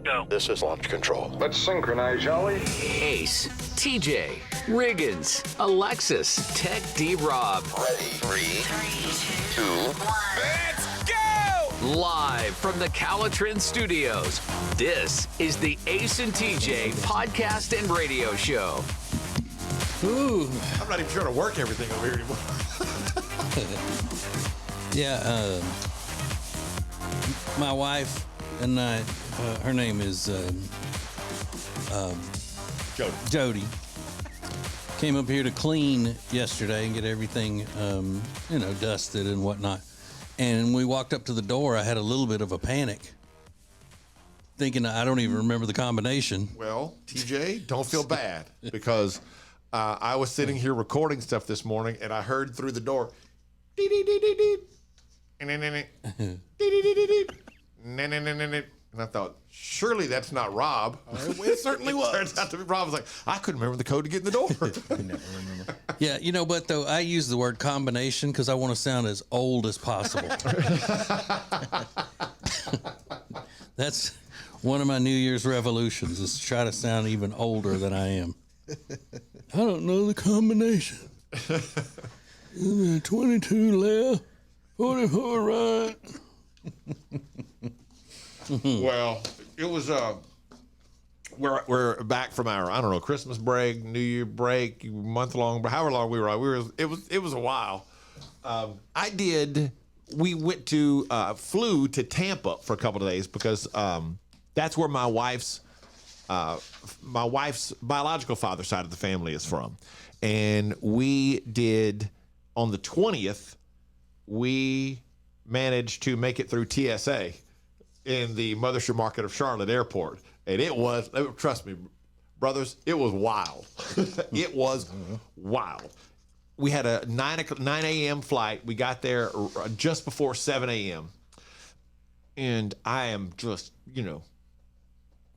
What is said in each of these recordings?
go. This is launch control. Let's synchronize, shall we? Ace, TJ, Riggins, Alexis, Tech D-Rob. Ready? Three, two, Let's go! Live from the Calitrin Studios, this is the Ace and TJ podcast and radio show. Ooh. I'm not even trying to work everything over here anymore. Yeah, my wife and I, her name is Jody. Came up here to clean yesterday and get everything, dusted and whatnot. And we walked up to the door. I had a little bit of a panic, thinking I don't even remember the combination. Well, TJ, don't feel bad because I was sitting here recording stuff this morning and I heard through the door, dee dee dee dee dee, and I thought, surely that's not Rob. It certainly was. Turns out to be Rob. I was like, I couldn't remember the code to get in the door. I never remember. Yeah, but though I use the word combination because I want to sound as old as possible. That's one of my New Year's revolutions is to try to sound even older than I am. I don't know the combination. 22 left, 44 right. Well, it was we're back from our Christmas break, New Year break, month long, but however long we were on, it was a while. We went to flew to Tampa for a couple of days because that's where my wife's biological father side of the family is from, and we did on the 20th. We managed to make it through TSA in the mothership market of Charlotte Airport. And it was, trust me, brothers, it was wild. It was wild. We had a 9 a.m. flight. We got there just before 7 a.m. And I am just,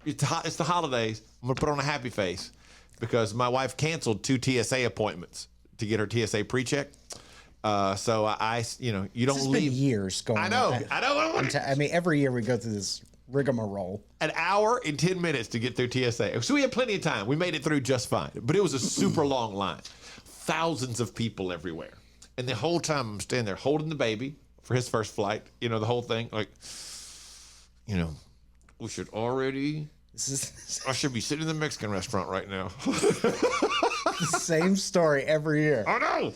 it's the holidays. I'm going to put on a happy face because my wife canceled 2 TSA appointments to get her TSA pre-check. So you don't It's leave. been years going. I know. I mean, every year we go through this rigmarole. An hour and 10 minutes to get through TSA. So we had plenty of time. We made it through just fine. But it was a super long line. Thousands of people everywhere. And the whole time I'm standing there holding the baby for his first flight. The whole thing. Like, we should already. I should be sitting in the Mexican restaurant right now. The same story every year. Oh, no.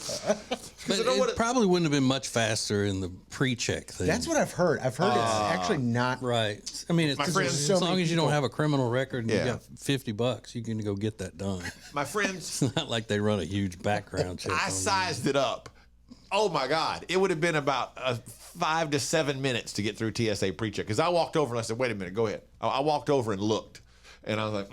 But it probably wouldn't have been much faster in the pre-check thing. That's what I've heard. I've heard it's actually not. Right. I mean, it's as long as you don't have a criminal record and you got $50, you can go get that done. My friends. It's not like they run a huge background check. I sized it up. Oh, my God. It would have been about 5 to 7 minutes to get through TSA pre-check. Because I walked over and I said, wait a minute, go ahead. I walked over and looked. And I was like,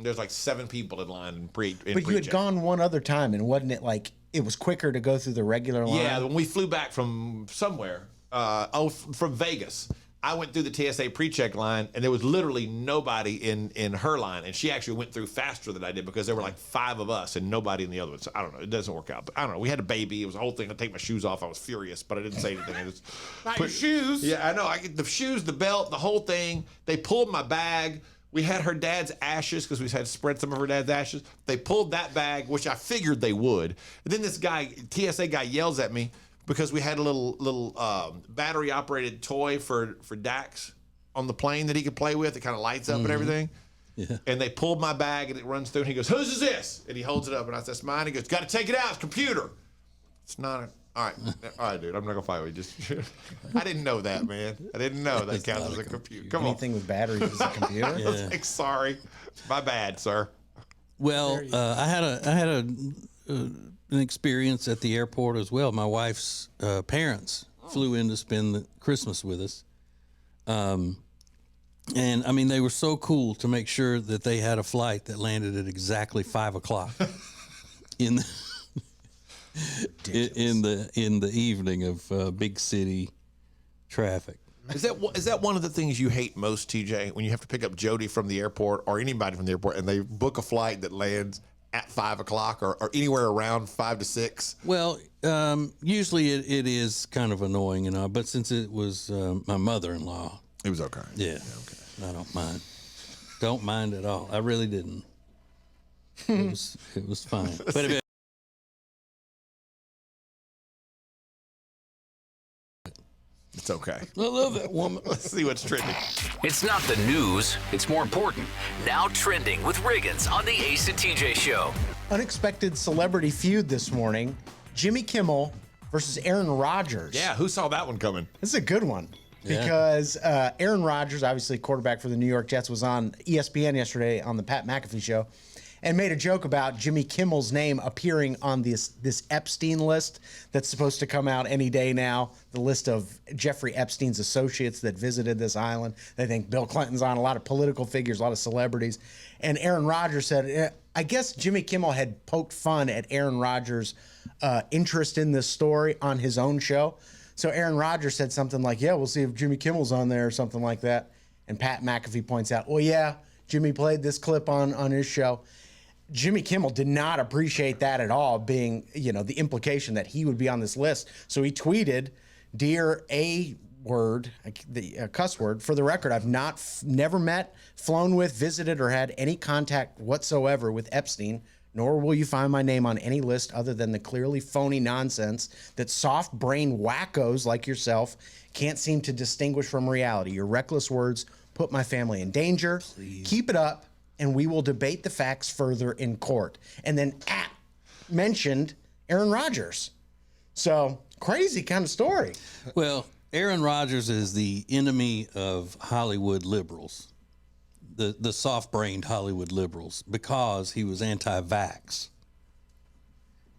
there's like 7 people in line in pre-check. But you had gone one other time, and wasn't it like it was quicker to go through the regular line? Yeah, when we flew back from somewhere, from Vegas, I went through the TSA pre-check line, and there was literally nobody in her line. And she actually went through faster than I did because there were like 5 of us and nobody in the other one. So I don't know. It doesn't work out. But I don't know. We had a baby. It was a whole thing. I take my shoes off. I was furious, but I didn't say anything. I just Your shoes. Yeah, I know. I get the shoes, the belt, the whole thing. They pulled my bag. We had her dad's ashes because we had spread some of her dad's ashes. They pulled that bag, which I figured they would. And then this guy, TSA guy, yells at me because we had a little battery operated toy for Dax on the plane that he could play with. It kind of lights up and everything. Yeah. And they pulled my bag and it runs through and he goes, "Whose is this?" And he holds it up and I said, "It's mine." He goes, "Got to take it out. It's computer." It's not. All right, dude. I'm not gonna fight with you. Just, I didn't know that, man. I didn't know that counts as a computer. Come Anything with batteries is a computer. I was like, sorry, my bad, sir. Well, I had an experience at the airport as well. My wife's parents flew in to spend the Christmas with us, and I mean they were so cool to make sure that they had a flight that landed at exactly 5 o'clock in the evening of big city traffic. Is that one of the things you hate most, TJ, when you have to pick up Jody from the airport or anybody from the airport and they book a flight that lands at 5 o'clock or anywhere around 5 to 6? Well, usually it is kind of annoying, but since it was my mother-in-law, it was okay. Yeah, okay. I don't mind. Don't mind at all. I really didn't. It was fine. But if It's okay. I love that woman. Let's see what's trending. It's not the news, it's more important. Now trending with Riggins on the Ace and TJ Show. Unexpected celebrity feud this morning. Jimmy Kimmel versus Aaron Rodgers. Yeah, who saw that one coming? This is a good one because Aaron Rodgers, obviously quarterback for the New York Jets, was on ESPN yesterday on the Pat McAfee show and made a joke about Jimmy Kimmel's name appearing on this Epstein list that's supposed to come out any day now, the list of Jeffrey Epstein's associates that visited this island. They think Bill Clinton's on, a lot of political figures, a lot of celebrities. And Aaron Rodgers said, I guess Jimmy Kimmel had poked fun at Aaron Rodgers' interest in this story on his own show. So Aaron Rodgers said something like, yeah, we'll see if Jimmy Kimmel's on there or something like that. And Pat McAfee points out, well, yeah, Jimmy played this clip on his show. Jimmy Kimmel did not appreciate that at all, being, the implication that he would be on this list. So he tweeted, "Dear A word, the cuss word, for the record, I've never met, flown with, visited, or had any contact whatsoever with Epstein, nor will you find my name on any list other than the clearly phony nonsense that soft-brained wackos like yourself can't seem to distinguish from reality. Your reckless words put my family in danger. Please. Keep it up, and we will debate the facts further in court." And then mentioned Aaron Rodgers. So crazy kind of story. Well, Aaron Rodgers is the enemy of Hollywood liberals, the soft-brained Hollywood liberals, because he was anti-vax.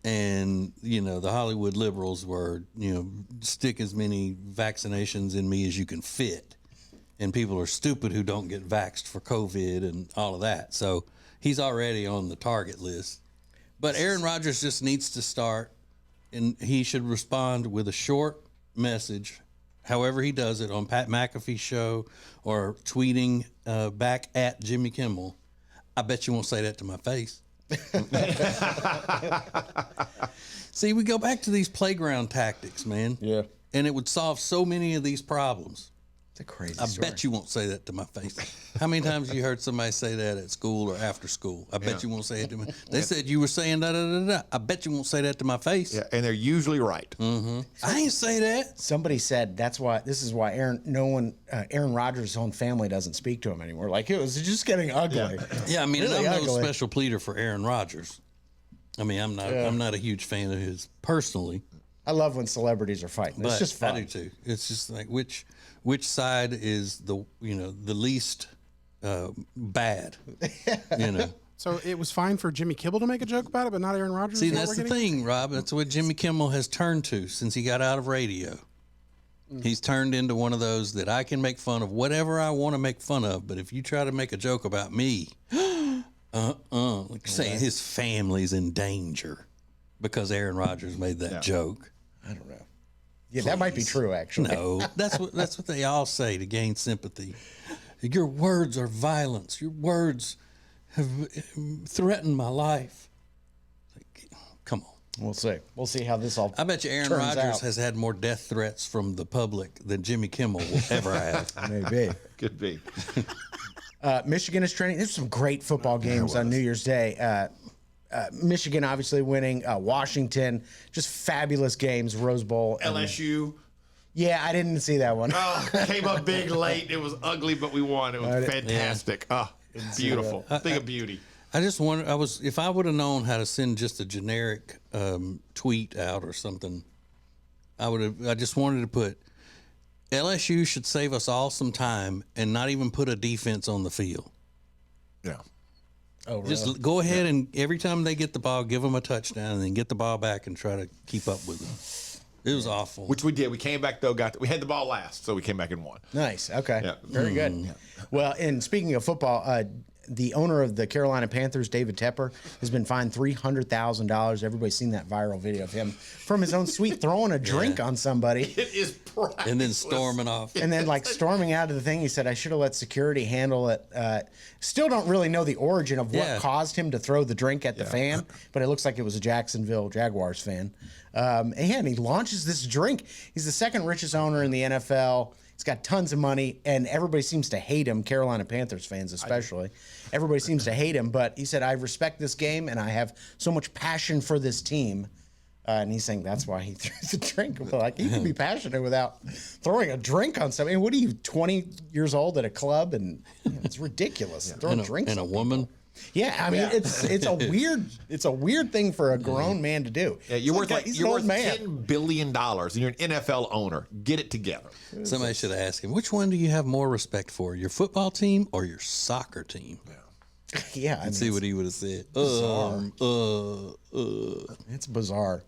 And, the Hollywood liberals were, stick as many vaccinations in me as you can fit. And people are stupid who don't get vaxxed for COVID and all of that. So he's already on the target list. But Aaron Rodgers just needs to start, and he should respond with a short message, however he does it, on Pat McAfee's show or tweeting back at Jimmy Kimmel. I bet you won't say that to my face. See, we go back to these playground tactics, man. Yeah. And it would solve so many of these problems. It's a crazy I story. bet you won't say that to my face. How many times have you heard somebody say that at school or after school? I bet you won't say it to me. They said you were saying da-da-da-da. I bet you won't say that to my face. Yeah, and they're usually right. I ain't say that. Somebody said this is why Aaron Rodgers' own family doesn't speak to him anymore. Like, it was just getting ugly. Yeah, I mean, Really I'm no ugly. special pleader for Aaron Rodgers. I mean, I'm not a huge fan of his personally. I love when celebrities are fighting. It's But just fun. I do too. It's just like which side is the least bad. So it was fine for Jimmy Kimmel to make a joke about it, but not Aaron Rodgers? See, Is that that's what the we're getting? thing, Rob. That's what Jimmy Kimmel has turned to since he got out of radio. He's turned into one of those that I can make fun of whatever I want to make fun of, but if you try to make a joke about me, like saying his family's in danger because Aaron Rodgers made that joke. I don't know. Yeah, that might be true, actually. No, that's what they all say to gain sympathy. Your words are violence. Your words have threatened my life. Like, come on. We'll see. We'll see how this all I bet you Aaron turns Rodgers out. has had more death threats from the public than Jimmy Kimmel will ever have. Maybe. Could be. Michigan is training. There's some great football games on New Year's Day. Michigan obviously winning. Washington, just fabulous games. Rose Bowl. LSU. Yeah, I didn't see that one. Came up big late. It was ugly, but we won. It was fantastic. Beautiful. Thing of beauty. I just wonder, if I would have known how to send just a generic tweet out or something, I just wanted to put, LSU should save us all some time and not even put a defense on the field. Yeah. Oh, really? Just go ahead and every time they get the ball, give them a touchdown and then get the ball back and try to keep up with them. It was awful. Which we did. We came back, though. We had the ball last, so we came back and won. Nice. Okay. Yeah. Very good. Well, and speaking of football, the owner of the Carolina Panthers, David Tepper, has been fined $300,000. Everybody's seen that viral video of him from his own suite throwing a drink on somebody. It is priceless. And then storming off. And then, storming out of the thing, he said, I should have let security handle it. Still don't really know the origin of what caused him to throw the drink at the fan, but it looks like it was a Jacksonville Jaguars fan. And he launches this drink. He's the second richest owner in the NFL. It's got tons of money, and everybody seems to hate him, Carolina Panthers fans especially. Everybody seems to hate him, but he said, I respect this game, and I have so much passion for this team. And he's saying that's why he threw the drink. Like, you can be passionate without throwing a drink on something. What are you, 20 years old at a club? And it's ridiculous. Throwing drinks and on a woman. people. Yeah, I mean it's a weird thing for a grown man to do. Yeah, you're worth man. $10 billion, and you're an NFL owner. Get it together. Somebody should ask him, which one do you have more respect for, your football team or your soccer team? Yeah, I mean, See what he would have said. It's bizarre.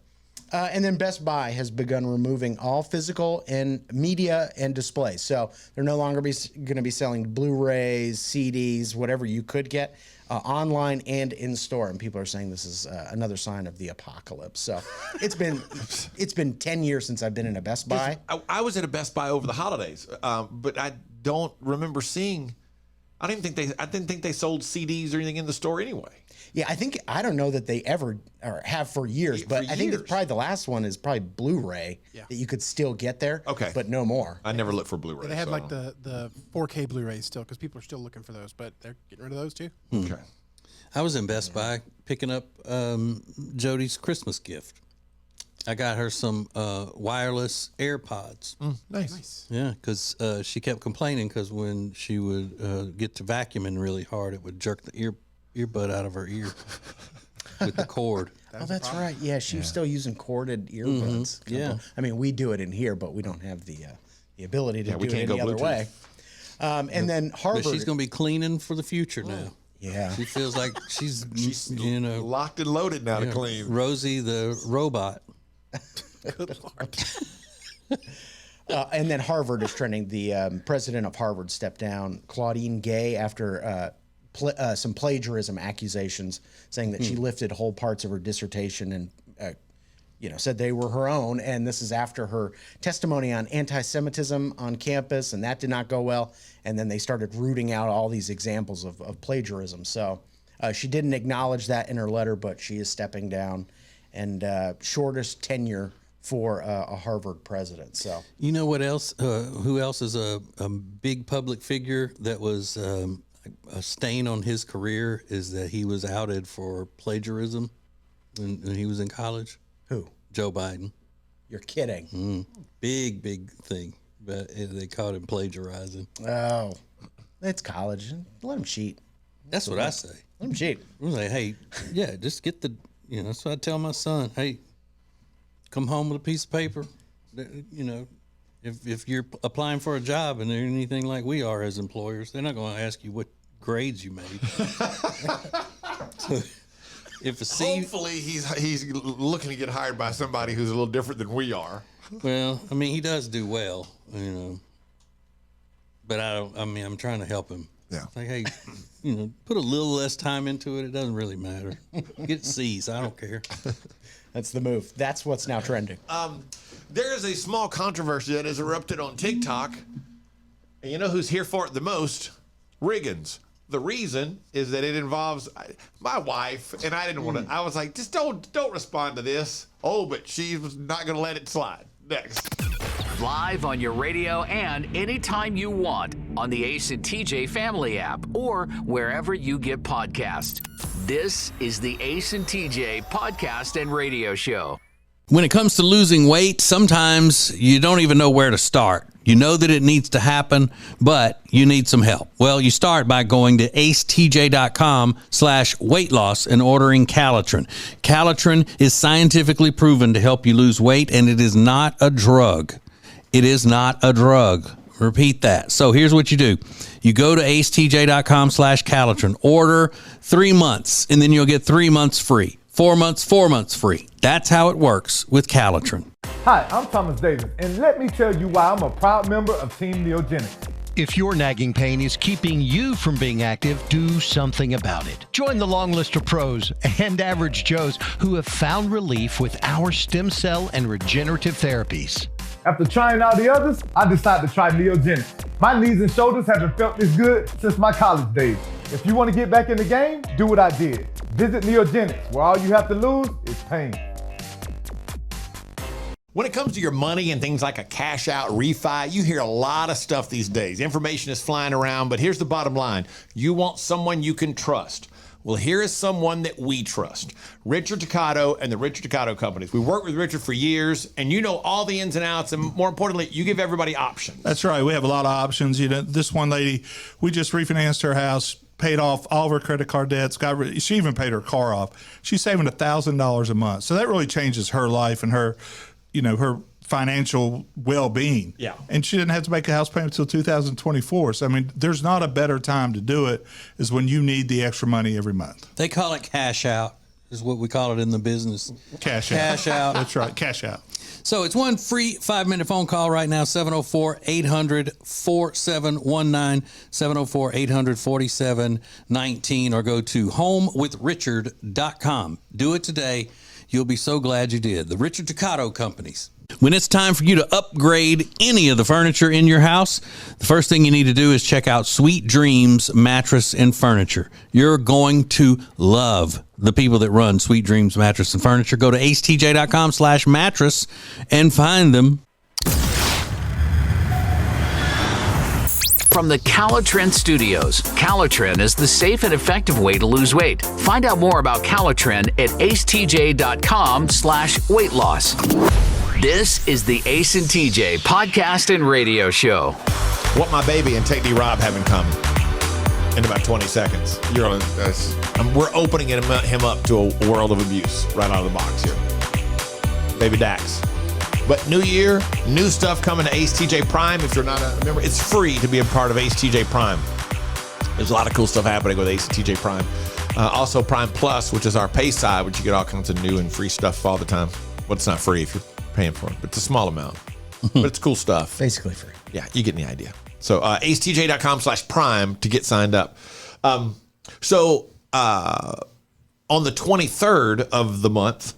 And then Best Buy has begun removing all physical and media and displays. So they're no longer going to be selling Blu-rays, CDs, whatever you could get online and in store. And people are saying this is another sign of the apocalypse. So it's been 10 years since I've been in a Best Buy. I was at a Best Buy over the holidays, but I don't remember seeing. I didn't think they sold CDs or anything in the store anyway. Yeah, I don't know that they ever or have for years, but I think it's probably the last one is probably Blu-ray that you could still get there. Okay, but no more. I never looked for Blu-ray. They have like the 4K Blu-rays still because people are still looking for those, but they're getting rid of those too. Okay. I was in Best Buy picking up Jody's Christmas gift. I got her some wireless AirPods. Nice. Yeah, because she kept complaining because when she would get to vacuuming really hard, it would jerk the earbud out of her ear with the cord. That's right. Yeah, she was still using corded earbuds. Yeah. I mean, we do it in here, but we don't have the ability to do it any other Bluetooth. way. And then Harvard. But she's going to be cleaning for the future now. Yeah. She feels like she's Locked and loaded now to clean. Rosie the robot. Good Lord. And then Harvard is trending. The president of Harvard stepped down, Claudine Gay, after some plagiarism accusations, saying that she lifted whole parts of her dissertation and said they were her own. And this is after her testimony on anti-Semitism on campus, and that did not go well. And then they started rooting out all these examples of plagiarism. So she didn't acknowledge that in her letter, but she is stepping down. And shortest tenure for a Harvard president. So you know what else? Who else is a big public figure that was a stain on his career is that he was outed for plagiarism when he was in college? Who? Joe Biden. You're kidding. Big thing. But they caught him plagiarizing. Oh, it's college. Let him cheat. That's what I say. Let him cheat. I was like, hey, yeah, just get the. That's what I tell my son. Hey, come home with a piece of paper. If you're applying for a job and they're anything like we are as employers, they're not going to ask you what grades you made. So if a C, Hopefully, he's looking to get hired by somebody who's a little different than we are. well, I mean, he does do well, But I'm trying to help him. Yeah. Like, hey, put a little less time into it. It doesn't really matter. Get C's. I don't care. That's the move. That's what's now trending. There is a small controversy that has erupted on TikTok. And you know who's here for it the most? Riggins. The reason is that it involves my wife, and I didn't want to. I was like, just don't respond to this. Oh, but she was not going to let it slide. Next. Live on your radio and anytime you want on the Ace and TJ Family app or wherever you get podcasts. This is the Ace and TJ Podcast and Radio Show. When it comes to losing weight, sometimes you don't even know where to start. You know that it needs to happen, but you need some help. Well, you start by going to acetj.com/weight loss and ordering Calitrin. Calitrin is scientifically proven to help you lose weight, and it is not a drug. It is not a drug. Repeat that. So here's what you do. You go to acetj.com/Calitrin, order 3 months, and then you'll get 3 months free. 4 months free. That's how it works with Calitrin. Hi, I'm Thomas Davis, and let me tell you why I'm a proud member of Team Neogenics. If your nagging pain is keeping you from being active, do something about it. Join the long list of pros and average Joes who have found relief with our stem cell and regenerative therapies. After trying all the others, I decided to try Neogenics. My knees and shoulders haven't felt this good since my college days. If you want to get back in the game, do what I did. Visit Neogenics, where all you have to lose is pain. When it comes to your money and things like a cash out refi, you hear a lot of stuff these days. Information is flying around, but here's the bottom line. You want someone you can trust. Well, here is someone that we trust. Richard Toccato and the Richard Toccato Companies. We worked with Richard for years, and you know all the ins and outs, and more importantly, you give everybody options. That's right. We have a lot of options. You know, this one lady, we just refinanced her house, paid off all of her credit card debts. She even paid her car off. She's saving $1,000 a month. So that really changes her life and her, you know, her financial well-being. Yeah. And she didn't have to make a house payment until 2024. So, I mean, there's not a better time to do it is when you need the extra money every month. They call it cash out, is what we call it in the business. Cash out. Cash out. That's right. Cash out. So it's one free 5-minute phone call right now, 704-800-4719, 704-800-4719, or go to homewithrichard.com. Do it today. You'll be so glad you did. The Richard Toccato Companies. When it's time for you to upgrade any of the furniture in your house, the first thing you need to do is check out Sweet Dreams Mattress and Furniture. You're going to love the people that run Sweet Dreams Mattress and Furniture. Go to acetj.com/mattress and find them. From the Calitrin Studios, Calitrin is the safe and effective way to lose weight. Find out more about Calitrin at acetj.com/weight loss. This is the Ace and TJ podcast and radio show. What my baby and Take D Rob have in common in about 20 seconds. We're opening him up to a world of abuse right out of the box here. Baby Dax. But new year, new stuff coming to Ace TJ Prime. If you're not a member, it's free to be a part of Ace TJ Prime. There's a lot of cool stuff happening with Ace TJ Prime. Also Prime Plus, which is our pay side, which you get all kinds of new and free stuff all the time. Well, it's not free if you're paying for it, but it's a small amount. But it's cool stuff. Basically free. Yeah, you get the idea. So acetj.com/prime to get signed up. On the 23rd of the month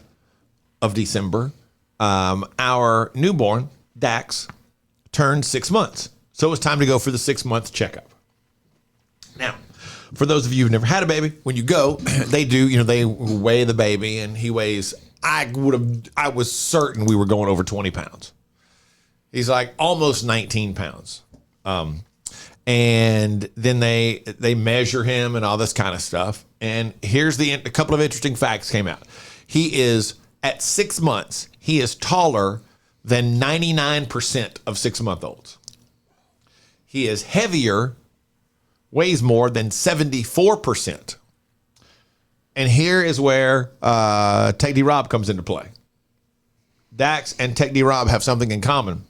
of December, our newborn, Dax, turned 6 months. So it was time to go for the 6-month checkup. Now, for those of you who've never had a baby, when you go, they do, they weigh the baby, and he weighs, I was certain we were going over 20 pounds. He's like almost 19 pounds. And then they measure him and all this kind of stuff. And here's a couple of interesting facts came out. He is, at 6 months, he is taller than 99% of 6-month-olds. He is heavier, weighs more than 74%. And here is where Take D Rob comes into play. Dax and Take D Rob have something in common.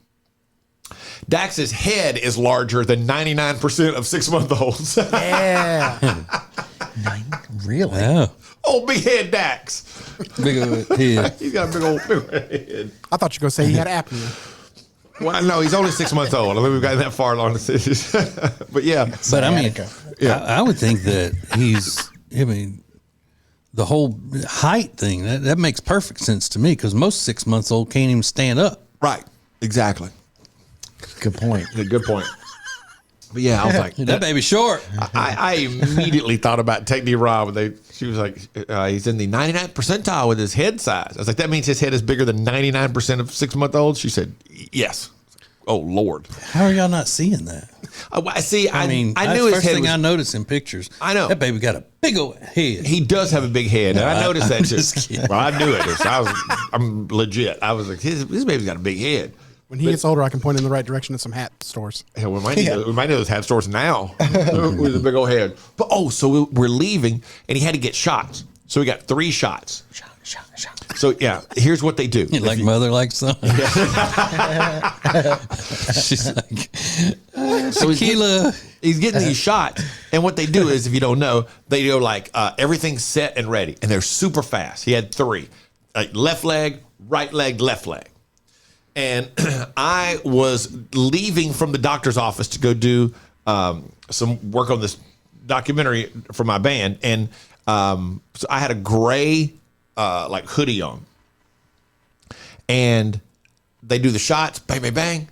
Dax's head is larger than 99% of 6-month-olds. Yeah. Really? Yeah. Oh, big head Dax. Big old head. He's got a big old head. I thought you were going to say he had apnea. Well, no, he's only 6 months old. I think we've gotten that far along. But yeah. But I mean, I would think that the whole height thing, that makes perfect sense to me, because most 6-month-old can't even stand up. Right. Exactly. Good point. Good point. But yeah, I was like, That baby's short. I immediately thought about Take D Rob. She was like, he's in the 99th percentile with his head size. I was like, that means his head is bigger than 99% of 6-month-olds? She said, yes. Oh, Lord. How are y'all not seeing that? I see. I knew that's his the head first thing was, I noticed in pictures. I know. That baby got a big old head. He does have a big head. And I noticed that too. just kidding. Well, I knew it. I'm legit. I was like, his baby's got a big head. When he gets older, I can point in the right direction at some hat stores. Hell, we might need those hat stores now with a big old head. But so we're leaving, and he had to get shots. So we got 3 shots. Shot. So yeah, here's what they do. Like mother, like son. She's like, So tequila. He's getting these shots, and what they do is, if you don't know, they go like everything's set and ready, and they're super fast. He had 3, left leg, right leg, left leg. And I was leaving from the doctor's office to go do some work on this documentary for my band. And so I had a gray hoodie on. And they do the shots, bang, bang, bang,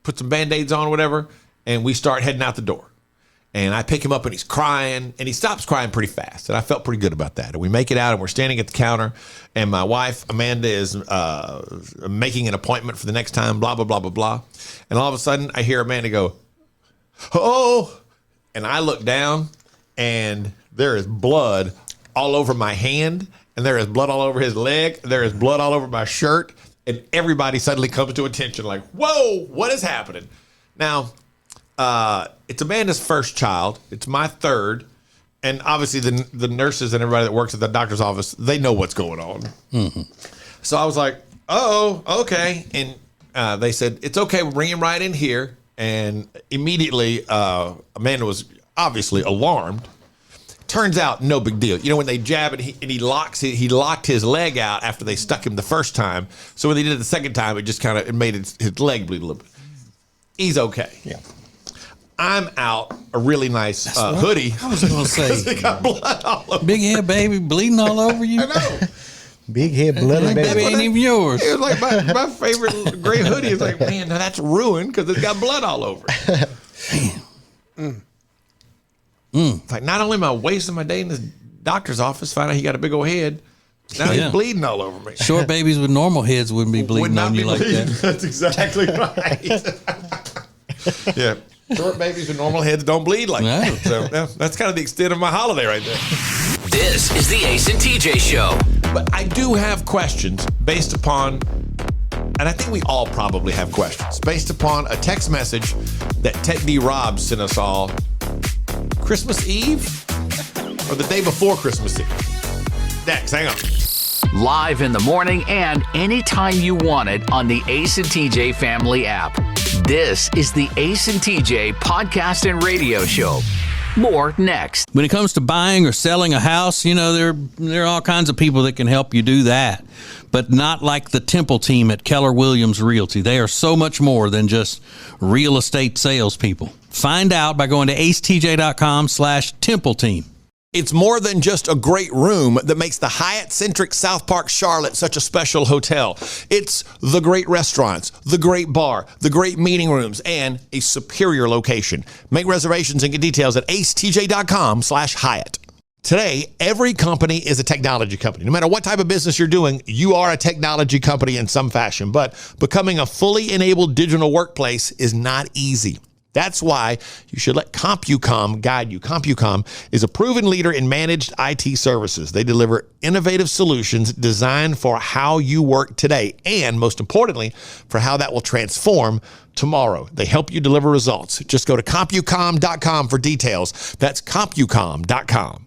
put some Band-Aids on or whatever, and we start heading out the door. And I pick him up and he's crying, and he stops crying pretty fast. And I felt pretty good about that. And we make it out and we're standing at the counter, and my wife, Amanda, is making an appointment for the next time, blah, blah, blah, blah, blah. And all of a sudden I hear Amanda go, "Oh," and I look down and there is blood all over my hand, and there is blood all over his leg. There is blood all over my shirt. And everybody suddenly comes to attention like, whoa, what is happening? Now, it's Amanda's first child. It's my third. And obviously the nurses and everybody that works at the doctor's office, they know what's going on. Mm-hmm. So I was like, oh, okay. And they said, it's okay. We'll bring him right in here. And immediately Amanda was obviously alarmed. Turns out, no big deal. You know, when they jab and he locked his leg out after they stuck him the first time. So when they did it the second time, it just kind of made his leg bleed a little bit. He's okay. Yeah. I'm out a really nice hoodie. I was going to say, he got blood all over. Big head baby bleeding all over you. I know. Big head bloody baby. Baby ain't even yours. It was like my favorite gray hoodie. It's like, man, now that's ruined because it's got blood all over it. It's like, not only am I wasting my day in the doctor's office, find out he got a big old head, now he's bleeding all over me. Short babies with normal heads wouldn't be bleeding on you like that. That's exactly right. Yeah. Short babies with normal heads don't bleed like that. So that's kind of the extent of my holiday right there. This is the Ace and TJ Show. But I do have questions based upon, and I think we all probably have questions, based upon a text message that Tech D Rob sent us all Christmas Eve or the day before Christmas Eve. Dex, hang on. Live in the morning and anytime you want it on the Ace and TJ family app. This is the Ace and TJ podcast and radio show. More next. When it comes to buying or selling a house, you know, there are all kinds of people that can help you do that, but not like the Temple team at Keller Williams Realty. They are so much more than just real estate salespeople. Find out by going to acetj.com/Temple team. It's more than just a great room that makes the Hyatt-centric South Park Charlotte such a special hotel. It's the great restaurants, the great bar, the great meeting rooms, and a superior location. Make reservations and get details at acetj.com/Hyatt. Today, every company is a technology company. No matter what type of business you're doing, you are a technology company in some fashion. But becoming a fully enabled digital workplace is not easy. That's why you should let CompuCom guide you. CompuCom is a proven leader in managed IT services. They deliver innovative solutions designed for how you work today and, most importantly, for how that will transform tomorrow. They help you deliver results. Just go to CompuCom.com for details. That's CompuCom.com.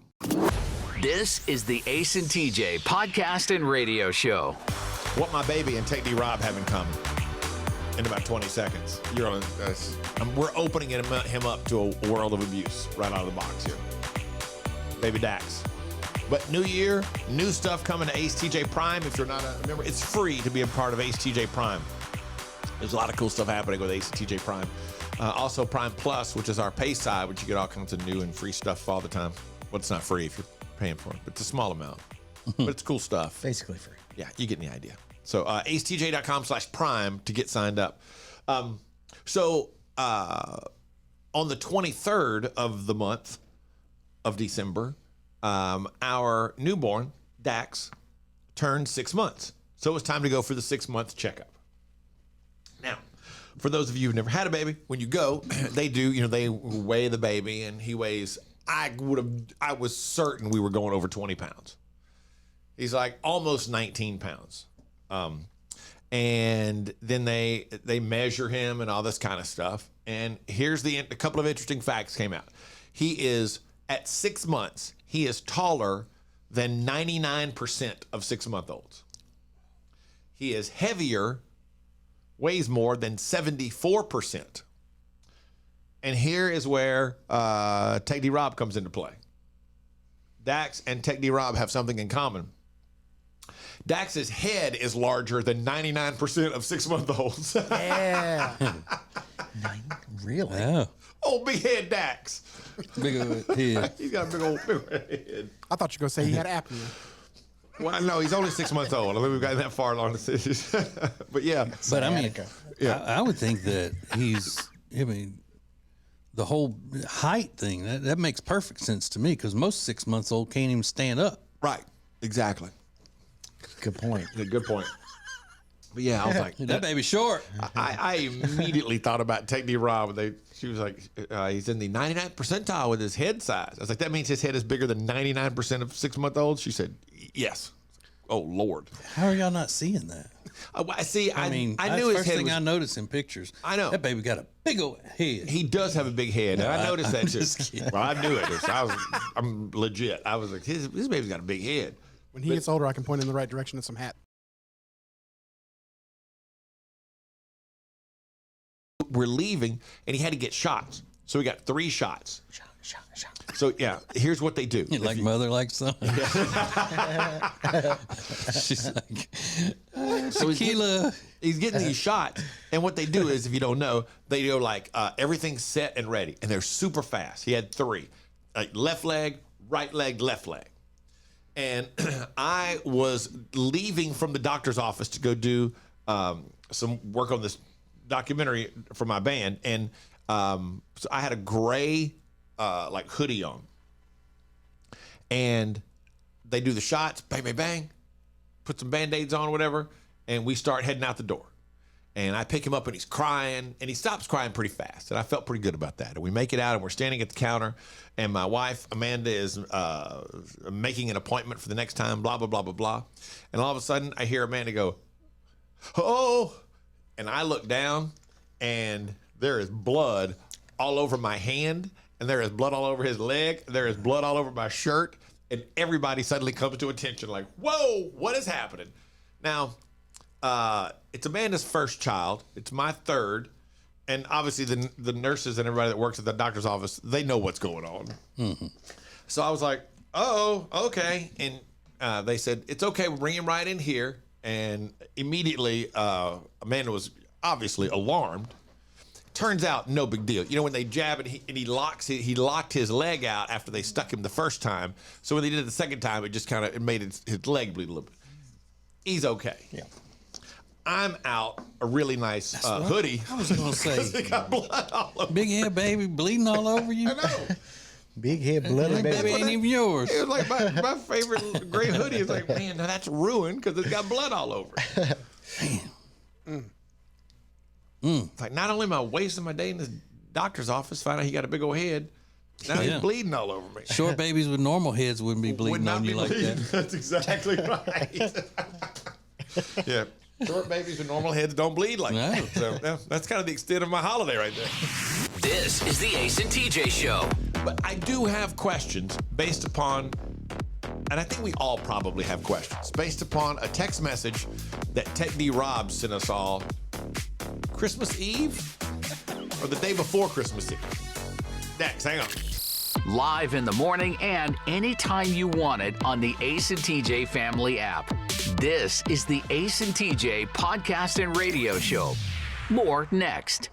This is the Ace and TJ podcast and radio show. What my baby and Take D Rob have in common. In about 20 seconds. We're opening him up to a world of abuse right out of the box here. Baby Dax. But new year, new stuff coming to Ace TJ Prime. If you're not a member, it's free to be a part of Ace TJ Prime. There's a lot of cool stuff happening with Ace TJ Prime. Also Prime Plus, which is our pay side, which you get all kinds of new and free stuff all the time. Well, it's not free if you're paying for it, but it's a small amount. But it's cool stuff. Basically free. Yeah, you get the idea. So acetj.com/prime to get signed up. On the 23rd of the month of December, our newborn, Dax, turned 6 months. So it was time to go for the 6-month checkup. Now, for those of you who've never had a baby, when you go, they do, they weigh the baby, and he weighs, I was certain we were going over 20 pounds. He's like almost 19 pounds. And then they measure him and all this kind of stuff. And here's a couple of interesting facts came out. He is, at 6 months, he is taller than 99% of 6-month-olds. He is heavier, weighs more than 74%. And here is where Tech D Rob comes into play. Dax and Tech D Rob have something in common. Dax's head is larger than 99% of 6-month-olds. Yeah. Really? Yeah. Oh, big head Dax. Big old head. He's got a big old head. I thought you were going to say he had apnea. Well, no, he's only 6 months old. I think we've gotten that far along. But yeah. But I mean, I would think that the whole height thing, that makes perfect sense to me because most 6-month-old can't even stand up. Right. Exactly. Good point. Yeah, good point. But yeah, I was like, That baby's short. I immediately thought about Technique Rob. She was like, he's in the 99th percentile with his head size. I was like, that means his head is bigger than 99% of 6-month-olds? She said, yes. Oh, Lord. How are y'all not seeing that? See, I mean, knew that's his first head thing was, I noticed in pictures. I know. That baby got a big old head. He does have a big head, and I noticed that too. just kidding. Well, I knew it. I'm legit. I was like, this baby's got a big head. When he gets older, I can point in the right direction at some hat. We're leaving, and he had to get shots. So we got 3 shots. Shot. So, yeah, here's what they do. Like mother, like son. She's like, So tequila. he's getting these shots, and what they do is, if you don't know, they go like, everything's set and ready, and they're super fast. He had 3. Like left leg, right leg, left leg. And I was leaving from the doctor's office to go do some work on this documentary for my band, and so I had a gray like hoodie on, and they do the shots, bang, bang, bang, put some Band-Aids on, whatever, and we start heading out the door. And I pick him up, and he's crying, and he stops crying pretty fast, and I felt pretty good about that. And we make it out, and we're standing at the counter, and my wife, Amanda, is making an appointment for the next time, blah, blah, blah, blah, blah. And all of a sudden, I hear Amanda go, oh, and I look down, and there is blood all over my hand, and there is blood all over his leg, there is blood all over my shirt, and everybody suddenly comes to attention like, whoa, what is happening? Now, it's Amanda's first child. It's my third. And obviously the nurses and everybody that works at the doctor's office, they know what's going on. Mm-hmm. So I was like, oh, okay. And they said, it's okay, we'll bring him right in here. And immediately Amanda was obviously alarmed. Turns out, no big deal. You know, when they jab and he locked his leg out after they stuck him the first time. So when they did it the second time, it just kind of made his leg bleed a little bit. He's okay. Yeah. I'm out a really nice hoodie. I was going to say, They got blood all over. big head baby bleeding all over you. I know. Big head, bloody That baby. ain't even yours. It was like my favorite gray hoodie. It's like, man, now that's ruined because it's got blood all over it. It's like, not only am I wasting my day in this doctor's office, find out he got a big old head, now he's bleeding all over me. Short babies with normal heads wouldn't be bleeding on you like that. That's exactly right. Yeah. Short babies with normal heads don't bleed like that. So that's kind of the extent of my holiday right there. This is the Ace and TJ Show. But I do have questions based upon, and I think we all probably have questions, based upon a text message that Tech D Rob sent us all Christmas Eve or the day before Christmas Eve. Next, hang on. Live in the morning and anytime you want it on the Ace and TJ family app. This is the Ace and TJ podcast and radio show. More next.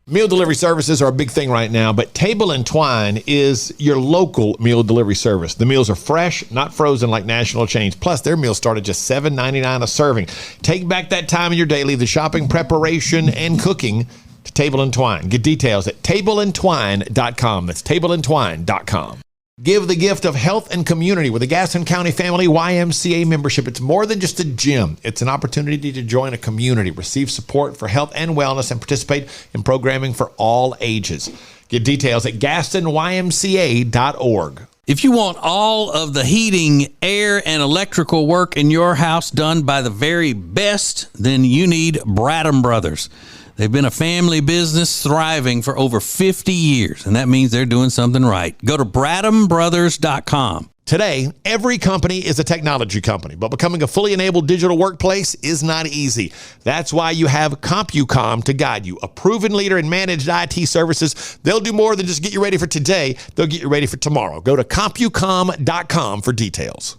Meal delivery services are a big thing right now, but Table and Twine is your local meal delivery service. The meals are fresh, not frozen like national chains. Plus, their meals start at just $7.99 a serving. Take back that time in your day, leave the shopping, preparation, and cooking to Table and Twine. Get details at tableandtwine.com. That's tableandtwine.com. Give the gift of health and community with the Gaston County Family YMCA membership. It's more than just a gym. It's an opportunity to join a community, receive support for health and wellness, and participate in programming for all ages. Get details at GastonYMCA.org. If you want all of the heating, air, and electrical work in your house done by the very best, then you need Bradham Brothers. They've been a family business thriving for over 50 years, and that means they're doing something right. Go to BradhamBrothers.com. Today, every company is a technology company, but becoming a fully enabled digital workplace is not easy. That's why you have CompuCom to guide you, a proven leader in managed IT services. They'll do more than just get you ready for today. They'll get you ready for tomorrow. Go to CompuCom.com for details.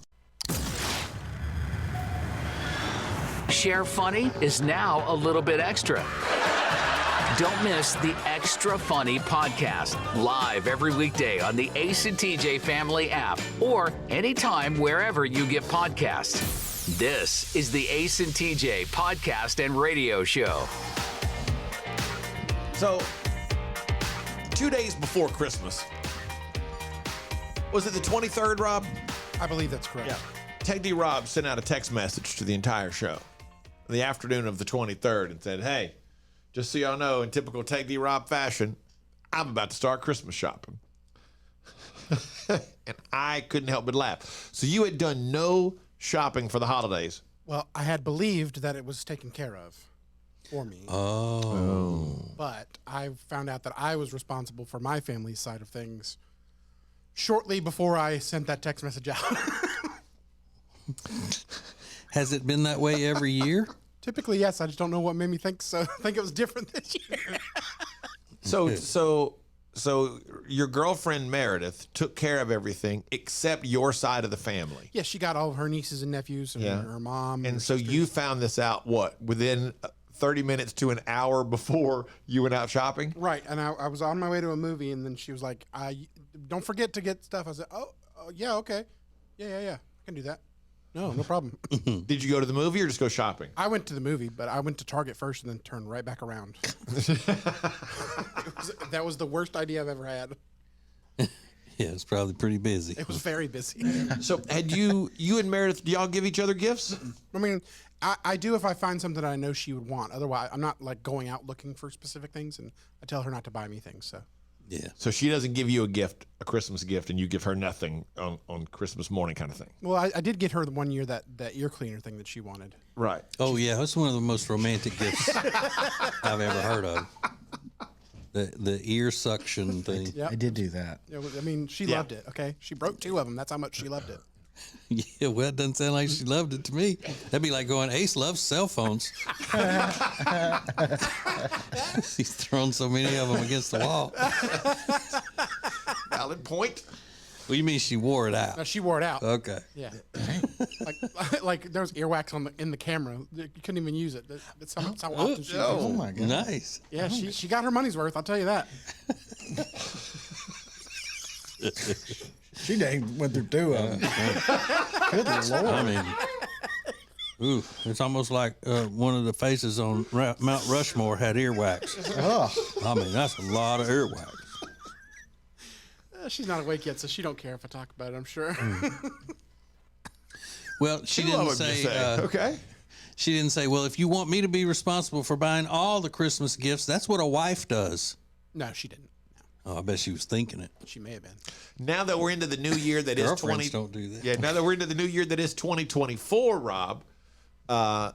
Share Funny is now a little bit extra. Don't miss the Extra Funny podcast, live every weekday on the Ace and TJ family app or anytime wherever you get podcasts. This is the Ace and TJ podcast and radio show. So, 2 days before Christmas. Was it the 23rd, Rob? I believe that's correct. Yeah. Tech D Rob sent out a text message to the entire show in the afternoon of the 23rd and said, hey, just so y'all know, in typical Tech D Rob fashion, I'm about to start Christmas shopping. And I couldn't help but laugh. So you had done no shopping for the holidays. Well, I had believed that it was taken care of for me. But I found out that I was responsible for my family's side of things shortly before I sent that text message out. Has it been that way every year? Typically, yes. I just don't know what made me think so. Think it was different this year. So your girlfriend Meredith took care of everything except your side of the family. Yeah, she got all of her nieces and nephews and her mom. And so you found this out, within 30 minutes to an hour before you went out shopping? Right. And I was on my way to a movie, and then she was like, don't forget to get stuff. I said, oh yeah, okay. Yeah. I can do that. No problem. Did you go to the movie or just go shopping? I went to the movie, but I went to Target first and then turned right back around. That was the worst idea I've ever had. Yeah, it's probably pretty busy. It was very busy. So had you and Meredith, do y'all give each other gifts? I mean, I do if I find something I know she would want. Otherwise, I'm not like going out looking for specific things, and I tell her not to buy me things. So. Yeah. So she doesn't give you a Christmas gift, and you give her nothing on Christmas morning kind of thing. Well, I did get her the one year that ear cleaner thing that she wanted. Right. Oh, yeah. That's one of the most romantic gifts I've ever heard of. The ear suction thing. I did do that. I mean, she loved it, okay? She broke 2 of them. That's how much she loved it. Yeah, well, it doesn't sound like she loved it to me. That'd be like going, Ace loves cell phones. He's thrown so many of them against the wall. Valid point. Well, you mean she wore it out? No, she wore it out. Okay. Yeah. like there was earwax in the camera. You couldn't even use it. That's how often she used it. Oh my god. Nice. Yeah, she got her money's worth. I'll tell you that. She dang went through 2 of them. Good Lord. I mean, ooh, it's almost like one of the faces on Mount Rushmore had earwax. I mean, that's a lot of earwax. She's not awake yet, so she don't care if I talk about it, I'm sure. Well, she didn't say, okay. She didn't say, well, if you want me to be responsible for buying all the Christmas gifts, that's what a wife does. No, she didn't. Oh, I bet she was thinking it. She may have been. Now that we're into the new year that is Girlfriends don't do that. Yeah, now that we're into the new year that is 2024, Rob,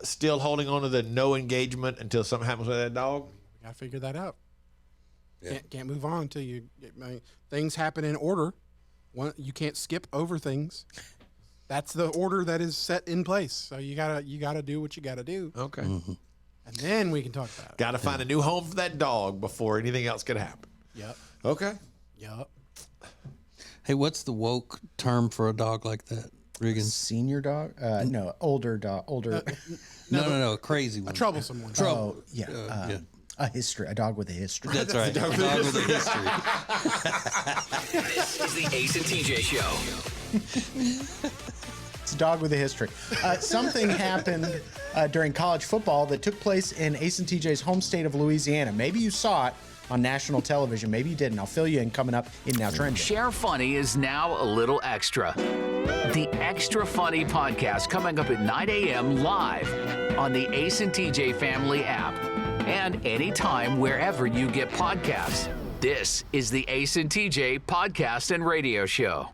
still holding on to the no engagement until something happens with that dog? We got to figure that out. Yeah. Can't move on until things happen in order. You can't skip over things. That's the order that is set in place. So you gotta do what you gotta do. Okay. Mm-hmm. And then we can talk about it. Got to find a new home for that dog before anything else can happen. Yep. Okay. Yep. Hey, what's the woke term for a dog like that, Riggins? Senior dog? No, older dog. Older. No, a crazy one. A troublesome one. Oh, yeah. A history. A dog with a history. That's right. A dog with a history. This is the Ace and TJ Show. It's a dog with a history. Something happened during college football that took place in Ace and TJ's home state of Louisiana. Maybe you saw it on national television. Maybe you didn't. I'll fill you in coming up in Now Trending. Share Funny is now a little extra. The Extra Funny podcast coming up at 9 a.m. live on the Ace and TJ Family app and anytime wherever you get podcasts. This is the Ace and TJ podcast and radio show.